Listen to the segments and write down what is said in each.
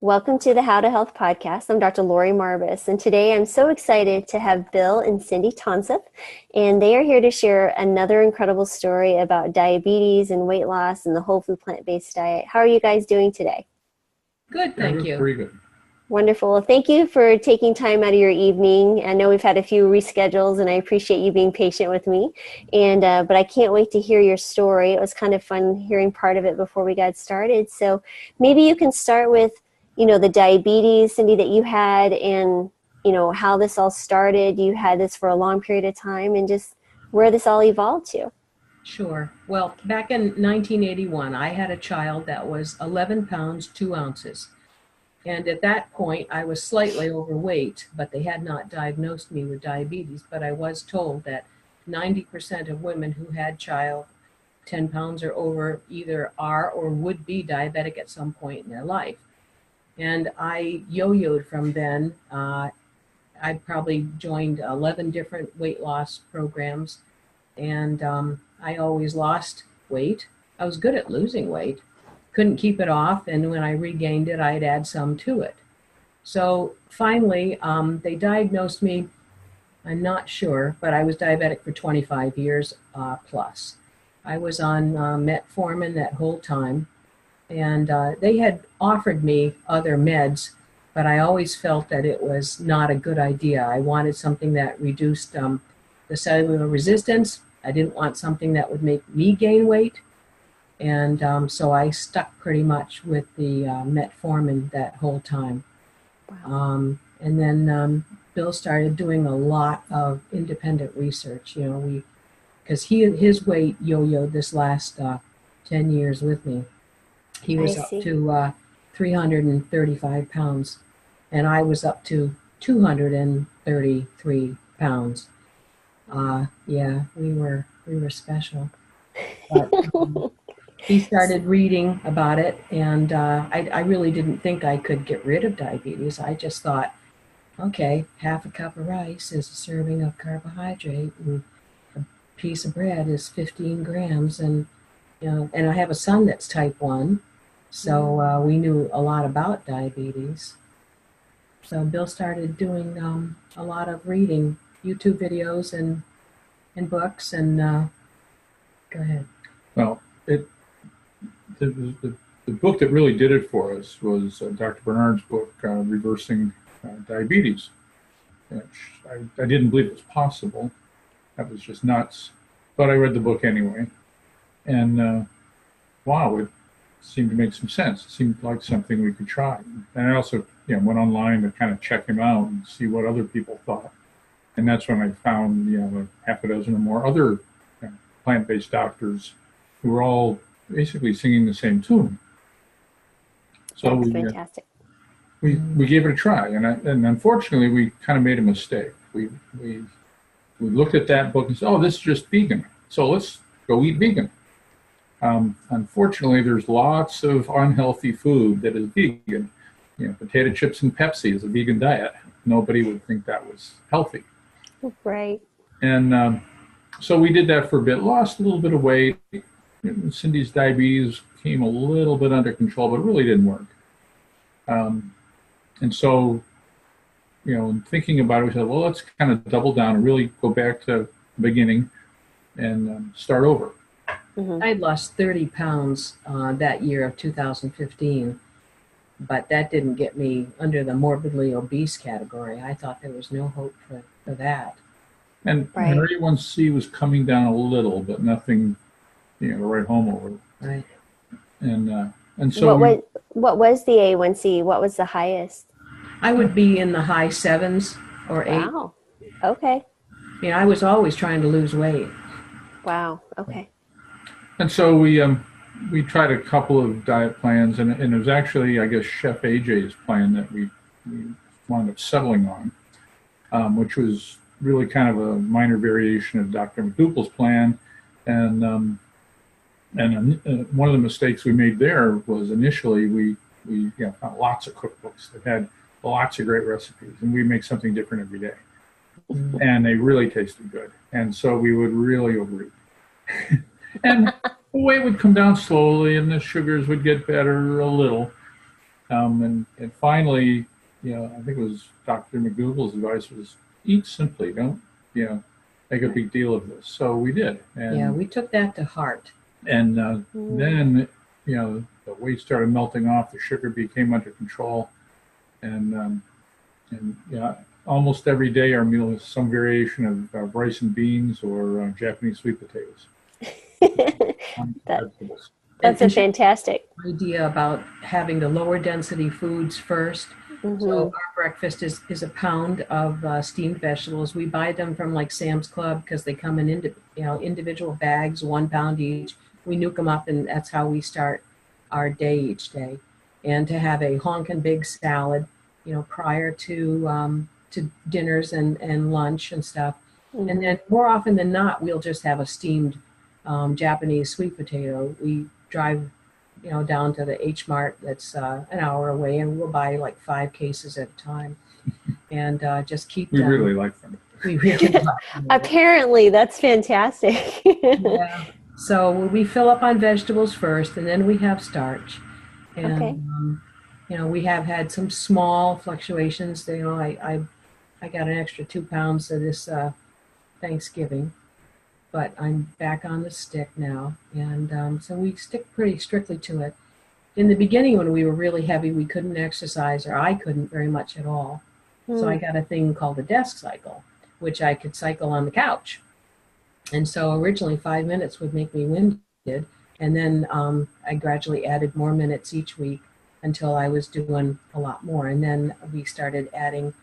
Welcome to the How to Health podcast. I'm Dr. Lori Marbus, and today I'm so excited to have Bill and Cindy Tonseth, and they are here to share another incredible story about diabetes and weight loss and the whole food plant-based diet. How are you guys doing today? Good, thank you. Pretty good. Wonderful. Thank you for taking time out of your evening. I know we've had a few reschedules, and I appreciate you being patient with me. But I can't wait to hear your story. It was kind of fun hearing part of it before we got started. So maybe you can start with, the diabetes, Cindy, that you had, and how this all started. You had this for a long period of time, and just where this all evolved to. Sure. Well, back in 1981, I had a child that was 11 pounds, 2 ounces. And at that point, I was slightly overweight, but they had not diagnosed me with diabetes. But I was told that 90% of women who had child 10 pounds or over either are or would be diabetic at some point in their life. And I yo-yoed from then. I probably joined 11 different weight loss programs, and I always lost weight. I was good at losing weight. Couldn't keep it off, and when I regained it, I'd add some to it. So finally, they diagnosed me, I'm not sure, but I was diabetic for 25 years plus. I was on metformin that whole time, and they had offered me other meds, but I always felt that it was not a good idea. I wanted something that reduced the cellular resistance. I didn't want something that would make me gain weight. And so I stuck pretty much with the metformin that whole time. Wow. And then Bill started doing a lot of independent research, because his weight yo-yoed this last 10 years with me. He was up to 335 pounds, and I was up to 233 pounds. Yeah, we were special. But, he started reading about it, and I really didn't think I could get rid of diabetes. I just thought, okay, half a cup of rice is a serving of carbohydrate, and a piece of bread is 15 grams, and and I have a son that's type 1, so we knew a lot about diabetes. So Bill started doing a lot of reading, YouTube videos and books, and go ahead. Well, the book that really did it for us was Dr. Bernard's book, Reversing Diabetes, which I didn't believe it was possible. That was just nuts. But I read the book anyway. And wow, it seemed to make some sense. It seemed like something we could try. And I also went online to kind of check him out and see what other people thought. And that's when I found a half a dozen or more other plant-based doctors who were all basically singing the same tune. So that's fantastic. We gave it a try, and unfortunately we kind of made a mistake. We looked at that book and said, oh, this is just vegan, so let's go eat vegan. Unfortunately, there's lots of unhealthy food that is vegan. Potato chips and Pepsi is a vegan diet. Nobody would think that was healthy. Right. And so we did that for a bit, lost a little bit of weight. Cindy's diabetes came a little bit under control, but it really didn't work. And so, thinking about it, we said, well, let's kind of double down and really go back to the beginning and start over. Mm-hmm. I'd lost 30 pounds that year of 2015, but that didn't get me under the morbidly obese category. I thought there was no hope for that. And right. Her A1C was coming down a little, but nothing to write home over. Right. And so what was the A1C? What was the highest? I would be in the high 7s or 8. Wow. Okay. I was always trying to lose weight. Wow. Okay. And so we tried a couple of diet plans, and it was actually, I guess, Chef AJ's plan that we wound up settling on, which was really kind of a minor variation of Dr. McDougall's plan. And one of the mistakes we made there was initially we found lots of cookbooks that had lots of great recipes, and we make something different every day. Mm-hmm. And they really tasted good. And so we would really overeat. And the weight would come down slowly, and the sugars would get better a little. And finally, I think it was Dr. McDougall's advice was eat simply. Don't, make a big deal of this. So we did. And, Yeah, we took that to heart. And then, the weight started melting off. The sugar became under control. And almost every day our meal is some variation of rice and beans or Japanese sweet potatoes. Vegetables. That's a fantastic idea about having the lower density foods first. So our breakfast is a pound of steamed vegetables. We buy them from like Sam's Club because they come in individual bags, 1 pound each. We nuke them up, and that's how we start our day each day. And to have a honkin' big salad, prior to dinners and lunch and stuff. And then more often than not, we'll just have a steamed Japanese sweet potato. We drive down to the H Mart that's an hour away, and we'll buy like 5 cases at a time, and just keep them. We really like them. We really like them. Apparently, that's fantastic. Yeah. So we fill up on vegetables first, and then we have starch. And we have had some small fluctuations. I got an extra 2 pounds this Thanksgiving. But I'm back on the stick now, and so we stick pretty strictly to it. In the beginning, when we were really heavy, we couldn't exercise, or I couldn't very much at all. So I got a thing called a desk cycle, which I could cycle on the couch. And so originally 5 minutes would make me winded, and then I gradually added more minutes each week until I was doing a lot more. And then we started adding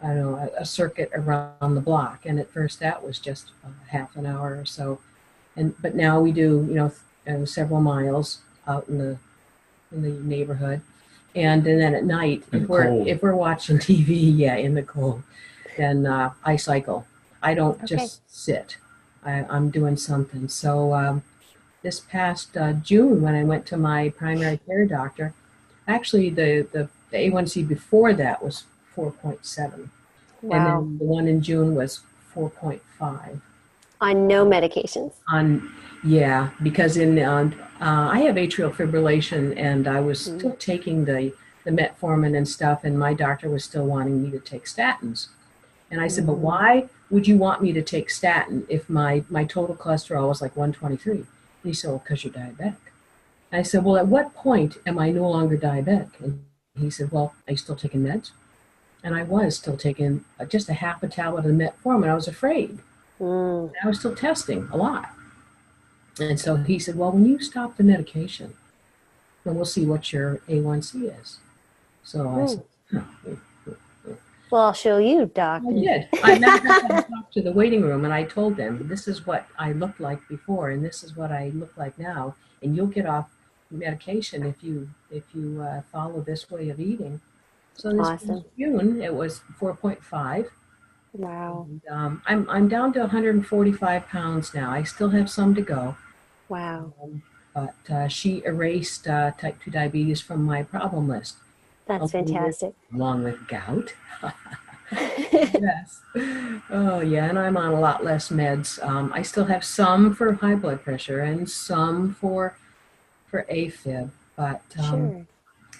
a circuit around the block, and at first that was just half an hour or so, but now we do several miles out in the neighborhood, and then at night if we're watching TV, in the cold, then I cycle. I don't just sit. I'm doing something. So this past June, when I went to my primary care doctor, actually the A1C before that was 4.7. Wow. And then the one in June was 4.5. On no medications? Because I have atrial fibrillation, and I was still taking the metformin and stuff, and my doctor was still wanting me to take statins. And I said, but why would you want me to take statin if my total cholesterol was like 123? And he said, well, because you're diabetic. And I said, well, at what point am I no longer diabetic? And he said, well, are you still taking meds? And I was still taking just a half a tablet of metformin. I was afraid. I was still testing a lot. And so he said, well, when you stop the medication, then we'll see what your A1C is. So I said, well, I'll show you, Doc. I did. I talked to the waiting room, and I told them, this is what I looked like before, and this is what I look like now. And you'll get off medication if you follow this way of eating. So this June, it was 4.5. Wow. And, I'm down to 145 pounds now. I still have some to go. Wow. But she erased type 2 diabetes from my problem list. That's fantastic. Along with gout. Yes. Oh, yeah. And I'm on a lot less meds. I still have some for high blood pressure and some for AFib. But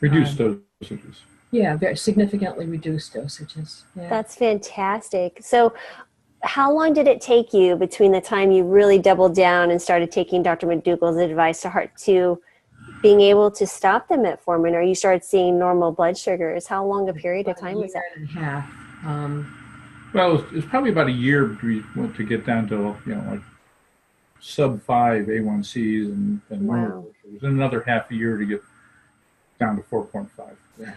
reduced dosages. Yeah, very significantly reduced dosages. Yeah. That's fantastic. So how long did it take you between the time you really doubled down and started taking Dr. McDougall's advice to being able to stop the metformin, or you started seeing normal blood sugars? How long a period of time was that? A year and a half. Well, it was probably about a year we went to get down to, like sub 5 A1Cs and normal blood sugars, and another half a year to get down to 4.5. Yeah.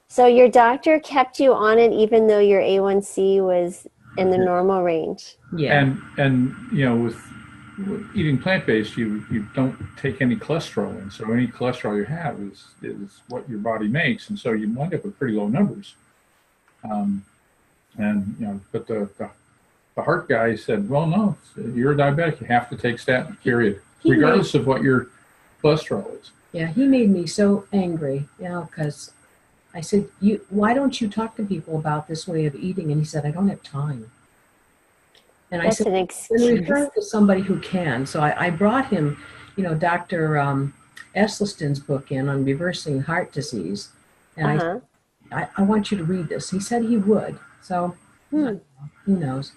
So your doctor kept you on it even though your A1C was in the normal range? Yeah. And with eating plant-based, you don't take any cholesterol in. So any cholesterol you have is what your body makes. And so you wind up with pretty low numbers. But the heart guy said, well, no, you're a diabetic. You have to take statin, period, regardless of what your cholesterol is. Yeah, he made me so angry, because I said, why don't you talk to people about this way of eating? And he said, I don't have time. And That's I said, an excuse. then refer to somebody who can. So I brought him, Dr. Esselstyn's book in on reversing heart disease. And Uh-huh. I want you to read this. He said he would. So who knows?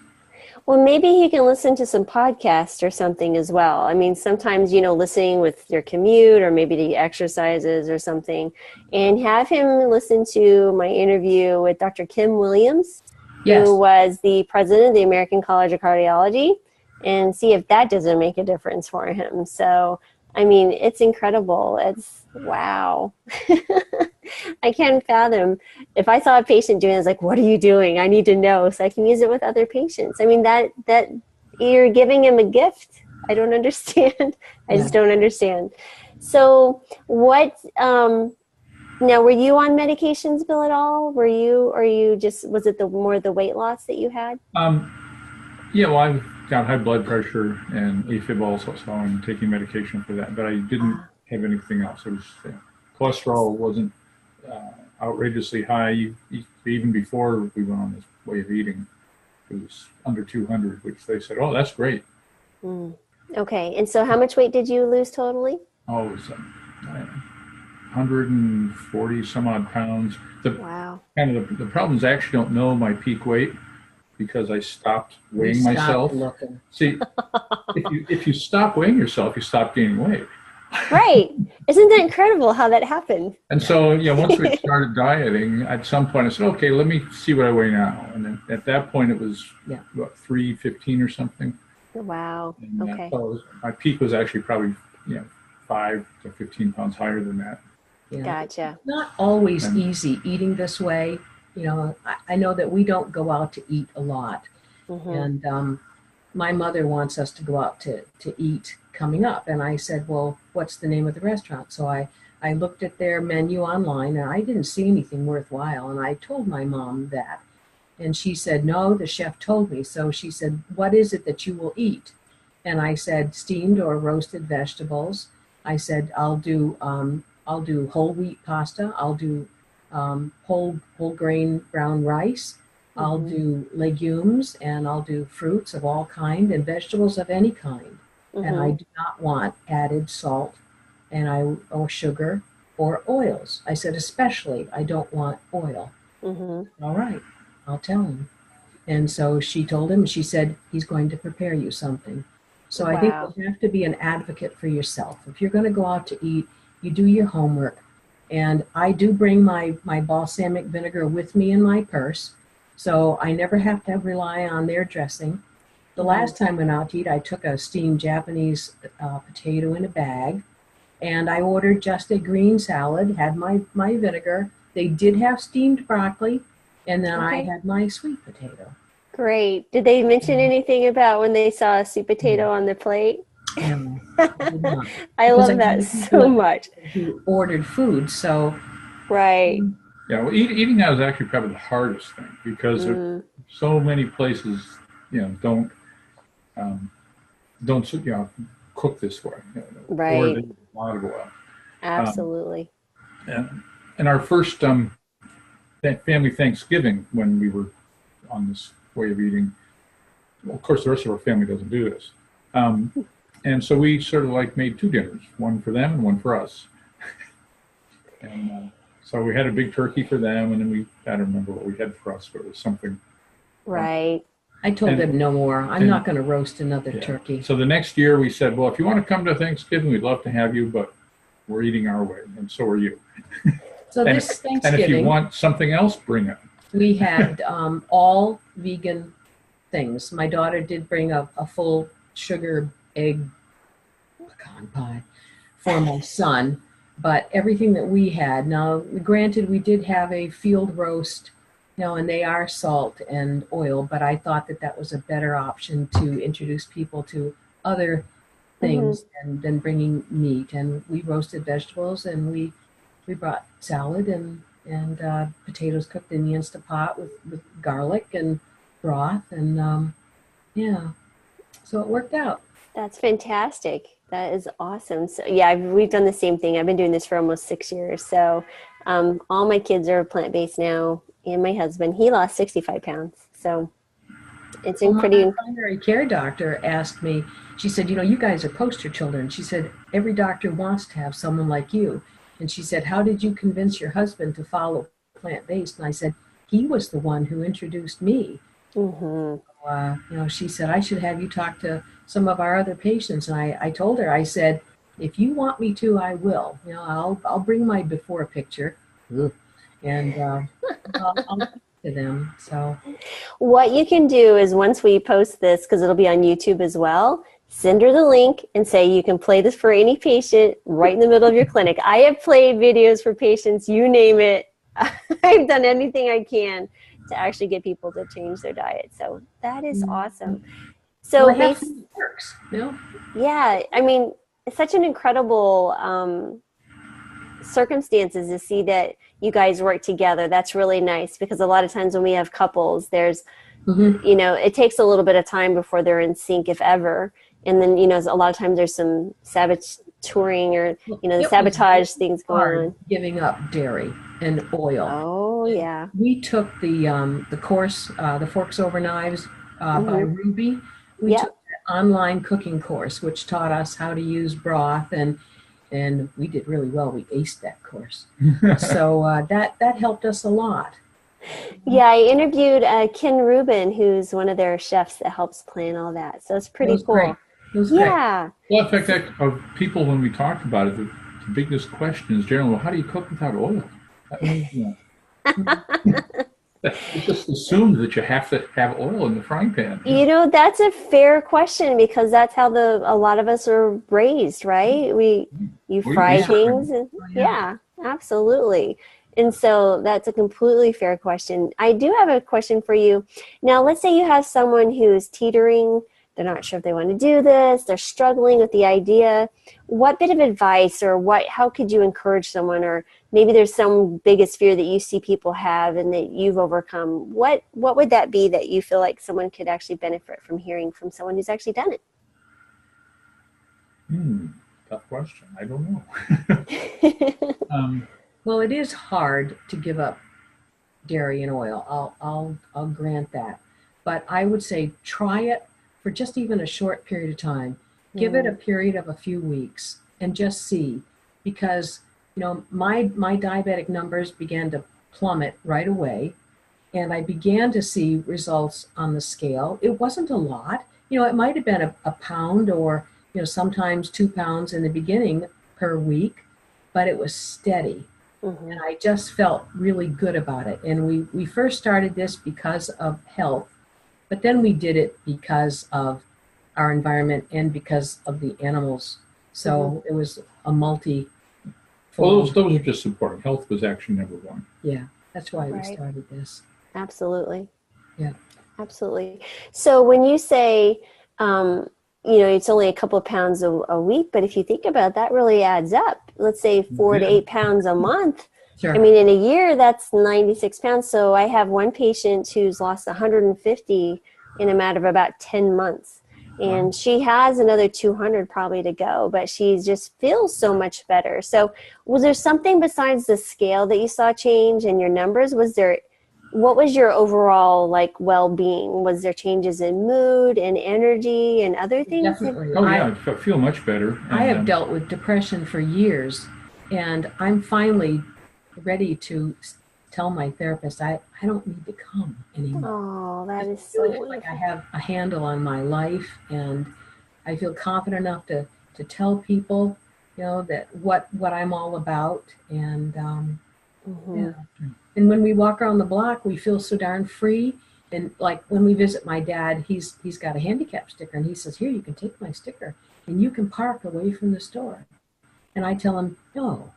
Well, maybe he can listen to some podcasts or something as well. I mean, sometimes, listening with your commute or maybe the exercises or something, and have him listen to my interview with Dr. Kim Williams, Yes. who was the president of the American College of Cardiology, and see if that doesn't make a difference for him. So, I mean, it's incredible. It's wow. I can't fathom. If I saw a patient doing it, it's like, what are you doing? I need to know so I can use it with other patients. I mean, that you're giving him a gift. I don't understand. I just don't understand. So what, now, were you on medications, Bill, at all? Or you just, was it more the weight loss that you had? Yeah, well, I've got high blood pressure and AFib also, so I'm taking medication for that. But I didn't have anything else. It was cholesterol wasn't outrageously high. Even before we went on this way of eating, it was under 200, which they said, oh, that's great. Okay, and so how much weight did you lose totally? Oh, it was 140 some odd pounds. Wow. The problem is I actually don't know my peak weight because I stopped weighing myself. Looking. See, if you stop weighing yourself, you stop gaining weight. Right. Isn't that incredible how that happened? And so, once we started dieting, at some point I said, okay, let me see what I weigh now. And then at that point it was, 315 or something. Wow. And Okay. so my peak was actually probably, 5 to 15 pounds higher than that. Yeah. Gotcha. It's not always easy eating this way. I know that we don't go out to eat a lot. And my mother wants us to go out to eat coming up. And I said, well, what's the name of the restaurant? So I looked at their menu online and I didn't see anything worthwhile. And I told my mom that. And she said, no, the chef told me. So she said, what is it that you will eat? And I said, steamed or roasted vegetables. I said, I'll do whole wheat pasta. I'll do whole grain brown rice. I'll do legumes, and I'll do fruits of all kind and vegetables of any kind. And I do not want added salt or sugar or oils. I said, especially, I don't want oil. All right, I'll tell him. And so she told him, she said, he's going to prepare you something. So I think you have to be an advocate for yourself. If you're going to go out to eat, you do your homework. And I do bring my balsamic vinegar with me in my purse, so I never have to rely on their dressing. The last time I went out to eat, I took a steamed Japanese potato in a bag, and I ordered just a green salad, had my vinegar. They did have steamed broccoli, and then I had my sweet potato. Great. Did they mention anything about when they saw a sweet potato on the plate? No, I love that so much. Who ordered food, so. Right. Yeah, well, eating out is actually probably the hardest thing because so many places, don't cook this way. Right. Or they use a lot of oil. Absolutely. And our first family Thanksgiving, when we were on this way of eating, well, of course, the rest of our family doesn't do this. And so we sort of made two dinners, one for them and one for us. And so we had a big turkey for them, and then I don't remember what we had for us, but it was something. Right. I told them no more. I'm not going to roast another turkey. So the next year we said, well, if you want to come to Thanksgiving, we'd love to have you, but we're eating our way, and so are you. So this Thanksgiving. And if you want something else, bring it. We had all vegan things. My daughter did bring a full sugar egg pecan pie for my son, but everything that we had, now granted we did have a field roast, and they are salt and oil, but I thought that was a better option to introduce people to other things than bringing meat. And we roasted vegetables, and we brought salad and potatoes cooked in the Instapot with garlic and broth, and so it worked out. That's fantastic. That is awesome. So yeah, we've done the same thing. I've been doing this for almost 6 years. So all my kids are plant-based now, and my husband, he lost 65 pounds. So It's Well, pretty. my primary care doctor asked me, she said, you guys are poster children. She said, every doctor wants to have someone like you. And she said, how did you convince your husband to follow plant-based? And I said, he was the one who introduced me. She said, I should have you talk to some of our other patients. And I told her, I said, if you want me to, I will. I'll bring my before picture. And I'll to them. So What you can do is once we post this, because it'll be on YouTube as well, send her the link and say you can play this for any patient right in the middle of your clinic. I have played videos for patients, you name it. I've done anything I can to actually get people to change their diet. So that is awesome. So well, it works. Yeah, I mean, it's such an incredible circumstances to see that you guys work together. That's really nice, because a lot of times when we have couples, there's it takes a little bit of time before they're in sync, if ever. And then a lot of times there's some saboteuring or the sabotage things going on. Giving up dairy and oil. Oh yeah. We took the course, the Forks Over Knives by Ruby. We took the online cooking course, which taught us how to use broth, and we did really well. We aced that course. So that helped us a lot. Yeah, I interviewed Ken Rubin, who's one of their chefs that helps plan all that. So it's pretty cool. Great. It was great. Yeah. Well, in fact, of people, when we talked about it, the biggest question is generally, well, how do you cook without oil? I mean, it's just assumed that you have to have oil in the frying pan. That's a fair question, because that's how a lot of us are raised, right? You fry things. Yeah, absolutely. And so that's a completely fair question. I do have a question for you. Now, let's say you have someone who's teetering. They're not sure if they want to do this. They're struggling with the idea. What bit of advice or how could you encourage someone, or maybe there's some biggest fear that you see people have and that you've overcome. What would that be that you feel like someone could actually benefit from hearing from someone who's actually done it? Tough question. I don't know. Well, it is hard to give up dairy and oil. I'll grant that. But I would say try it for just even a short period of time. Give it a period of a few weeks and just see, because my diabetic numbers began to plummet right away, and I began to see results on the scale. It wasn't a lot. It might have been a pound or sometimes 2 pounds in the beginning per week, but it was steady. And I just felt really good about it. And we first started this because of health, but then we did it because of our environment and because of the animals. So it was a multi. Well, those are just important. Health was actually number one. Yeah, that's why we started this. Absolutely. Yeah. Absolutely. So when you say, it's only a couple of pounds a week, but if you think about it, that really adds up. Let's say 4 to 8 pounds a month. Sure. I mean, in a year, that's 96 pounds. So I have one patient who's lost 150 in a matter of about 10 months. And she has another 200 probably to go, but she just feels so much better. So was there something besides the scale that you saw change in your numbers? What was your overall well-being? Was there changes in mood and energy and other things? Definitely. Oh yeah, I feel much better. I have dealt with depression for years, and I'm finally ready to tell my therapist I don't need to come anymore. Oh, that is so wonderful. Like I have a handle on my life, and I feel confident enough to tell people, that what I'm all about, and And when we walk around the block, we feel so darn free. And like when we visit my dad, he's got a handicap sticker, and he says, "Here, you can take my sticker and you can park away from the store." And I tell him, no,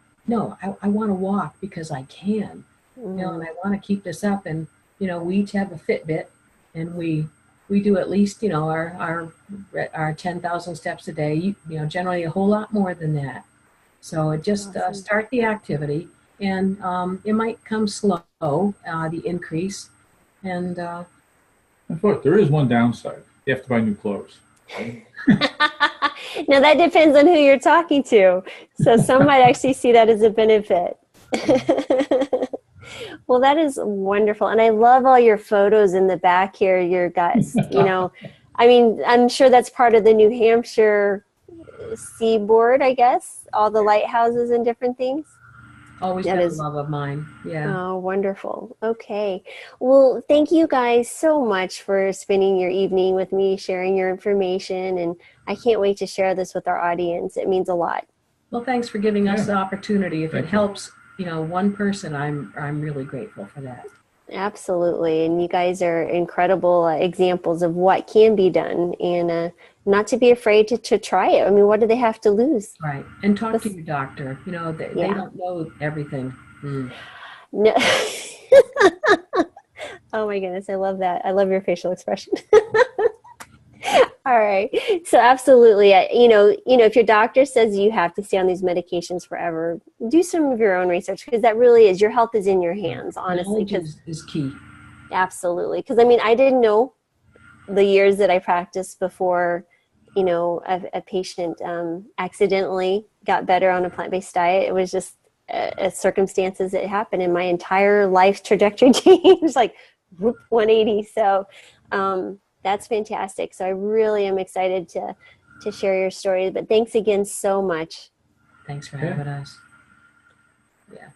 I want to walk because I can, and I want to keep this up. And, we each have a Fitbit, and we do at least, our 10,000 steps a day, generally a whole lot more than that. So just start the activity, and it might come slow, the increase. And look, there is one downside. You have to buy new clothes. Now that depends on who you're talking to. So some might actually see that as a benefit. Well, that is wonderful. And I love all your photos in the back here. Your guys, you know, I mean, I'm sure that's part of the New Hampshire seaboard, I guess, all the lighthouses and different things. Always That been a is, love of mine. Yeah. oh, wonderful. Okay. Well, thank you guys so much for spending your evening with me, sharing your information. And I can't wait to share this with our audience. It means a lot. Well, thanks for giving us Yeah. the opportunity. If it Thank you. helps, you know, one person, I'm really grateful for that. Absolutely. And you guys are incredible examples of what can be done, and not to be afraid to try it. I mean, what do they have to lose? Right. And talk to This- your doctor. You know, they yeah. don't know everything. Mm. No. Oh my goodness. I love that. I love your facial expression. All right. So absolutely, if your doctor says you have to stay on these medications forever, do some of your own research, because that really is, your health is in your hands, honestly. Knowledge is key. Absolutely. Because I mean, I didn't know the years that I practiced before, a patient accidentally got better on a plant-based diet. It was just circumstances that happened, and my entire life trajectory changed, like whoop, 180. So that's fantastic. So I really am excited to share your story. But thanks again so much. Thanks for having us. Yeah.